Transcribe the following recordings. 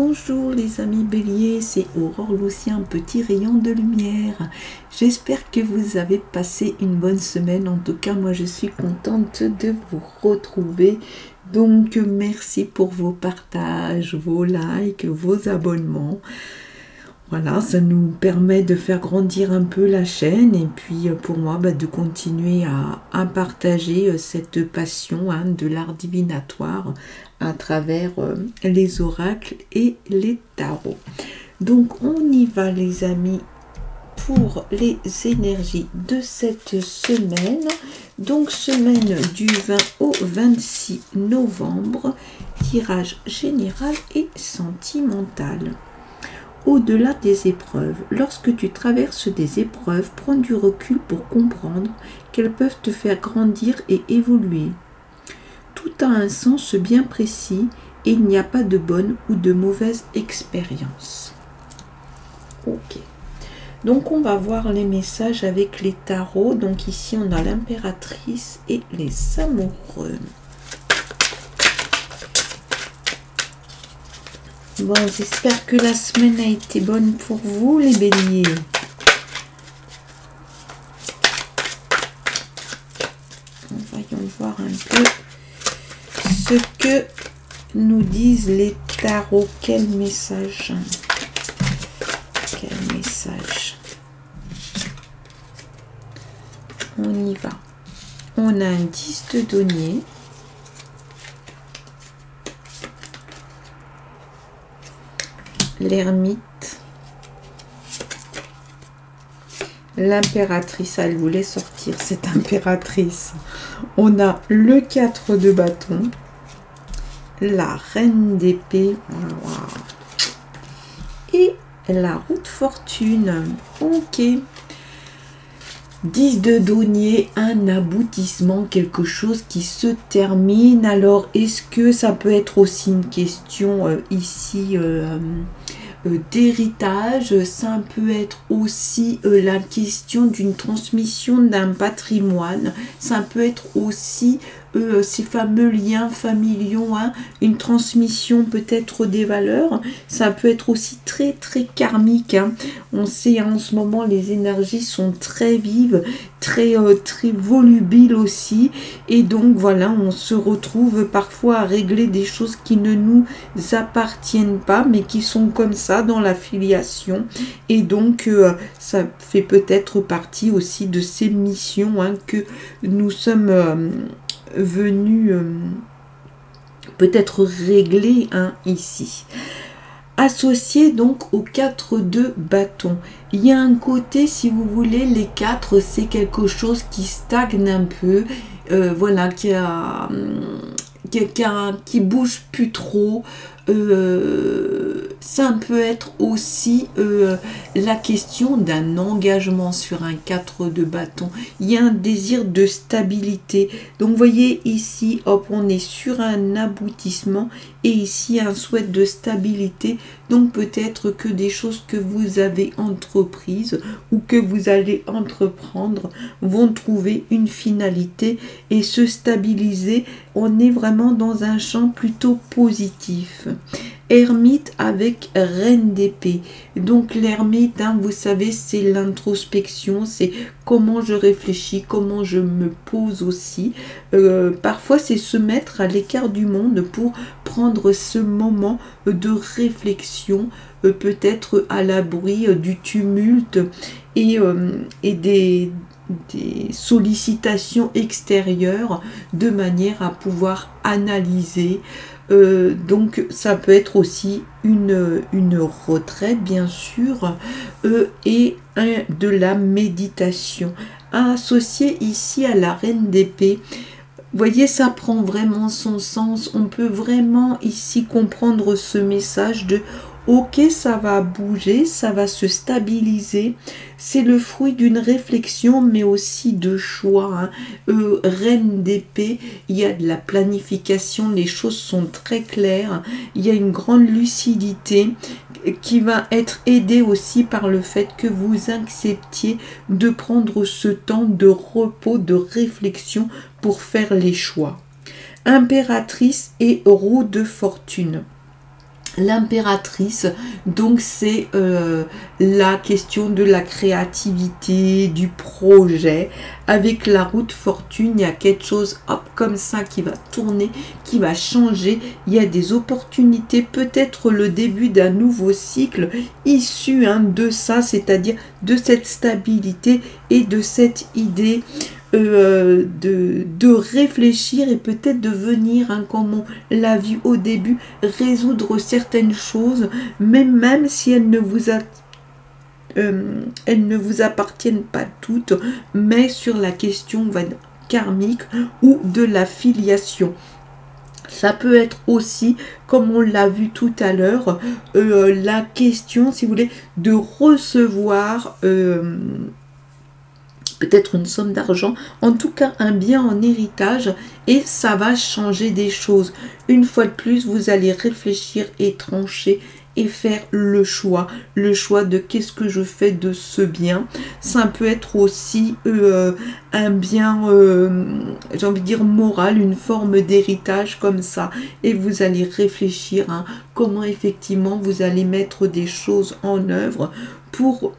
Bonjour les amis béliers, c'est Aurore Lucien, petit rayon de lumière. J'espère que vous avez passé une bonne semaine. En tout cas, moi je suis contente de vous retrouver. Donc merci pour vos partages, vos likes, vos abonnements. Voilà, ça nous permet de faire grandir un peu la chaîne et puis pour moi de continuer à partager cette passion de l'art divinatoire à travers les oracles et les tarots. Donc on y va les amis pour les énergies de cette semaine. Donc semaine du 20 au 26 novembre, tirage général et sentimental. Au-delà des épreuves, lorsque tu traverses des épreuves, prends du recul pour comprendre qu'elles peuvent te faire grandir et évoluer. Tout a un sens bien précis et il n'y a pas de bonne ou de mauvaise expérience. Ok. Donc on va voir les messages avec les tarots. Donc ici on a l'impératrice et les amoureux. Bon, j'espère que la semaine a été bonne pour vous, les béliers. Voyons voir un peu ce que nous disent les tarots. Quel message? Quel message? On y va. On a un 10 de denier. L'ermite, l'impératrice, elle voulait sortir cette impératrice. On a le 4 de bâton, la reine d'épée, et la roue de fortune. Ok. 10 de denier, un aboutissement, quelque chose qui se termine. Alors, est-ce que ça peut être aussi une question ici d'héritage? Ça peut être aussi la question d'une transmission d'un patrimoine. Ça peut être aussi ces fameux liens familiaux, une transmission peut-être des valeurs. Ça peut être aussi très très karmique. On sait en ce moment les énergies sont très vives, très volubiles aussi, et donc voilà, on se retrouve parfois à régler des choses qui ne nous appartiennent pas, mais qui sont comme ça dans la filiation, et donc ça fait peut-être partie aussi de ces missions que nous sommes venus peut-être régler ici. Associé donc aux 4 de bâton, il y a un côté, si vous voulez, les 4 c'est quelque chose qui stagne un peu, voilà, qui bouge plus trop. Ça peut être aussi la question d'un engagement sur un 4 de bâton. Il y a un désir de stabilité. Donc, vous voyez ici, hop, on est sur un aboutissement et ici un souhait de stabilité. Donc, peut-être que des choses que vous avez entreprises ou que vous allez entreprendre vont trouver une finalité et se stabiliser. On est vraiment dans un champ plutôt positif. Ermite avec reine d'épée. Donc l'ermite, vous savez, c'est l'introspection, c'est comment je réfléchis, comment je me pose aussi. Parfois, c'est se mettre à l'écart du monde pour prendre ce moment de réflexion, peut-être à l'abri du tumulte et des sollicitations extérieures, de manière à pouvoir analyser. Donc ça peut être aussi une retraite bien sûr, et de la méditation associée ici à la reine d'épée. Vous voyez, ça prend vraiment son sens. On peut vraiment ici comprendre ce message de ok, ça va bouger, ça va se stabiliser. C'est le fruit d'une réflexion, mais aussi de choix. Reine d'épée, il y a de la planification, les choses sont très claires. Il y a une grande lucidité qui va être aidée aussi par le fait que vous acceptiez de prendre ce temps de repos, de réflexion pour faire les choix. Impératrice et roue de fortune. l'impératrice, donc c'est la question de la créativité, du projet. Avec la roue de fortune, il y a quelque chose hop comme ça qui va tourner, qui va changer. Il y a des opportunités, peut-être le début d'un nouveau cycle issu de ça, c'est-à-dire de cette stabilité et de cette idée de réfléchir et peut-être de venir, comme on l'a vu au début, résoudre certaines choses, mais même si elles ne vous appartiennent pas toutes, mais sur la question karmique ou de la filiation. Ça peut être aussi, comme on l'a vu tout à l'heure, la question, si vous voulez, de recevoir peut-être une somme d'argent, en tout cas un bien en héritage, et ça va changer des choses. Une fois de plus, vous allez réfléchir et trancher et faire le choix de qu'est-ce que je fais de ce bien. Ça peut être aussi un bien, j'ai envie de dire moral, une forme d'héritage comme ça, et vous allez réfléchir comment effectivement vous allez mettre des choses en œuvre pour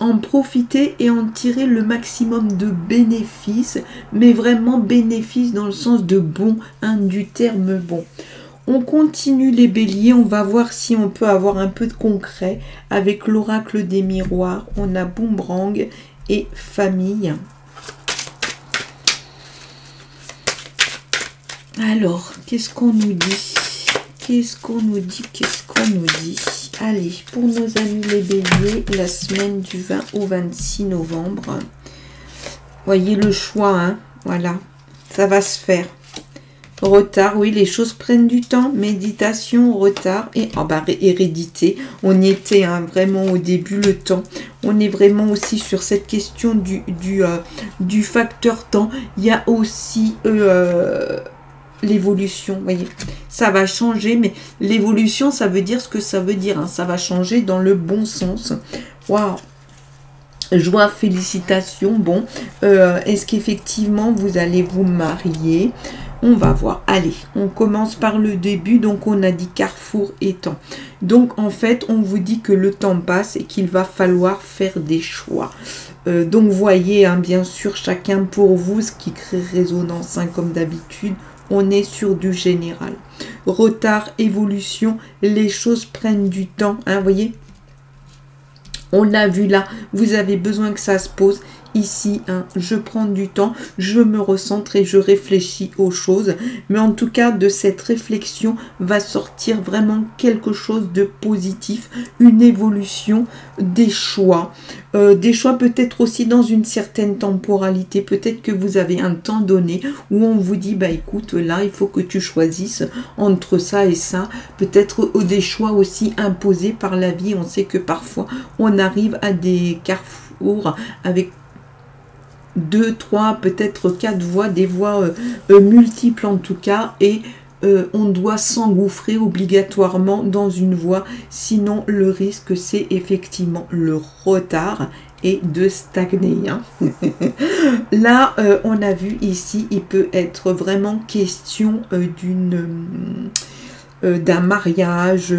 en profiter et en tirer le maximum de bénéfices, mais vraiment bénéfices dans le sens de bon, du terme bon. On continue les béliers, on va voir si on peut avoir un peu de concret avec l'oracle des miroirs. On a boomerang et famille. Alors, qu'est-ce qu'on nous dit? Qu'est-ce qu'on nous dit? Qu'est-ce qu'on nous dit? Allez, pour nos amis les béliers, la semaine du 20 au 26 novembre. Voyez le choix, voilà, ça va se faire. Retard, oui, les choses prennent du temps. Méditation, retard et hérédité. On y était vraiment au début, le temps. On est vraiment aussi sur cette question du facteur temps. Il y a aussi l'évolution, vous voyez. Ça va changer, mais l'évolution, ça veut dire ce que ça veut dire. Ça va changer dans le bon sens. Waouh! Joie, félicitations. Bon, est-ce qu'effectivement vous allez vous marier? On va voir. Allez, on commence par le début. Donc, on a dit carrefour et temps. Donc, en fait, on vous dit que le temps passe et qu'il va falloir faire des choix. Donc, voyez, bien sûr, chacun pour vous, ce qui crée résonance, comme d'habitude. On est sur du général. Retard, évolution, les choses prennent du temps. Voyez? On l'a vu là, vous avez besoin que ça se pose. Ici, je prends du temps, je me recentre et je réfléchis aux choses. Mais en tout cas, de cette réflexion va sortir vraiment quelque chose de positif, une évolution, des choix. Des choix peut-être aussi dans une certaine temporalité. Peut-être que vous avez un temps donné où on vous dit, écoute, là, il faut que tu choisisses entre ça et ça. Peut-être des choix aussi imposés par la vie. On sait que parfois, on arrive à des carrefours avec 2, 3, peut-être 4 voies, des voies multiples en tout cas, et on doit s'engouffrer obligatoirement dans une voie, sinon le risque c'est effectivement le retard et de stagner. Là, on a vu ici, il peut être vraiment question d'un mariage,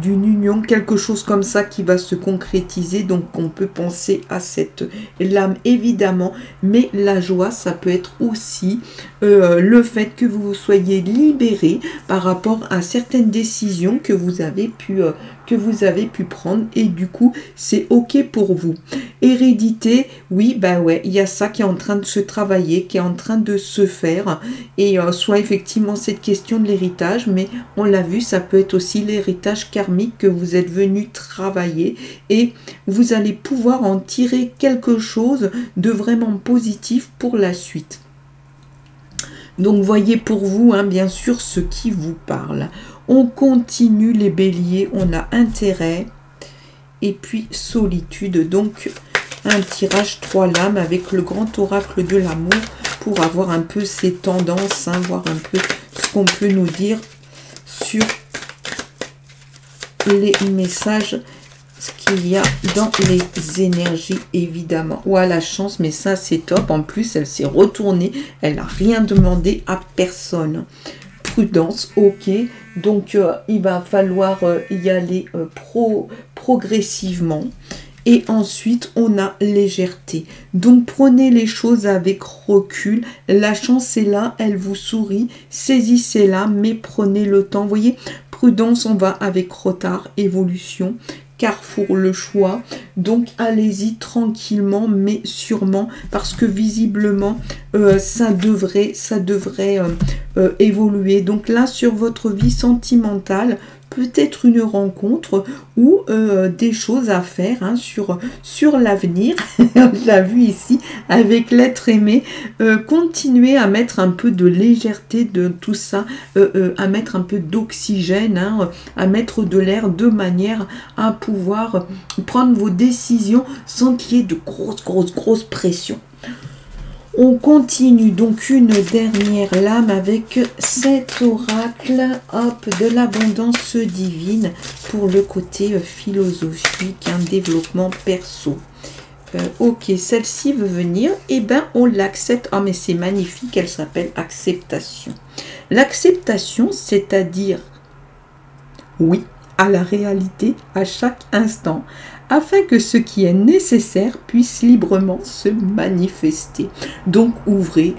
d'une union, quelque chose comme ça qui va se concrétiser. Donc on peut penser à cette lame évidemment, mais la joie, ça peut être aussi le fait que vous soyez libéré par rapport à certaines décisions que vous avez pu prendre, et du coup c'est ok pour vous. Hérédité, oui, ouais, il y a ça qui est en train de se travailler, qui est en train de se faire, et soit effectivement cette question de l'héritage, mais on l'a vu, ça peut être aussi l'héritage karmique que vous êtes venu travailler, et vous allez pouvoir en tirer quelque chose de vraiment positif pour la suite. Donc voyez pour vous, bien sûr, ce qui vous parle. On continue les béliers, on a intérêt et puis solitude. Donc un tirage 3 lames avec le grand oracle de l'amour pour avoir un peu ces tendances, voir un peu ce qu'on peut nous dire sur les messages, ce qu'il y a dans les énergies évidemment. Ou à la chance, mais ça c'est top. En plus, elle s'est retournée, elle n'a rien demandé à personne. prudence, ok. Donc il va falloir y aller progressivement. Et ensuite, on a légèreté. Donc, prenez les choses avec recul. La chance est là, elle vous sourit. Saisissez-la, mais prenez le temps. Vous voyez, prudence, on va avec retard, évolution. Carrefour, le choix. Donc, allez-y tranquillement, mais sûrement, parce que visiblement, ça devrait évoluer. Donc là, sur votre vie sentimentale, peut-être une rencontre ou des choses à faire hein, sur l'avenir. On l'a vu ici avec l'être aimé. Continuez à mettre un peu de légèreté de tout ça, à mettre un peu d'oxygène, hein, à mettre de l'air de manière à pouvoir prendre vos décisions sans qu'il y ait de grosse pression. On continue donc une dernière lame avec cet oracle hop, de l'abondance divine pour le côté philosophique, un développement perso. Ok, celle-ci veut venir, et ben on l'accepte. Ah mais c'est magnifique, elle s'appelle acceptation. L'acceptation, c'est-à-dire oui à la réalité à chaque instant, afin que ce qui est nécessaire puisse librement se manifester. Donc ouvrez,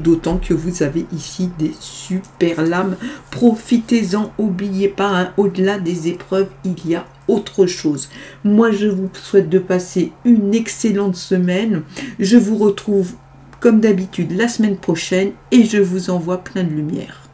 d'autant que vous avez ici des super lames. Profitez-en, n'oubliez pas, hein, au-delà des épreuves, il y a autre chose. Moi, je vous souhaite de passer une excellente semaine. Je vous retrouve comme d'habitude la semaine prochaine et je vous envoie plein de lumière.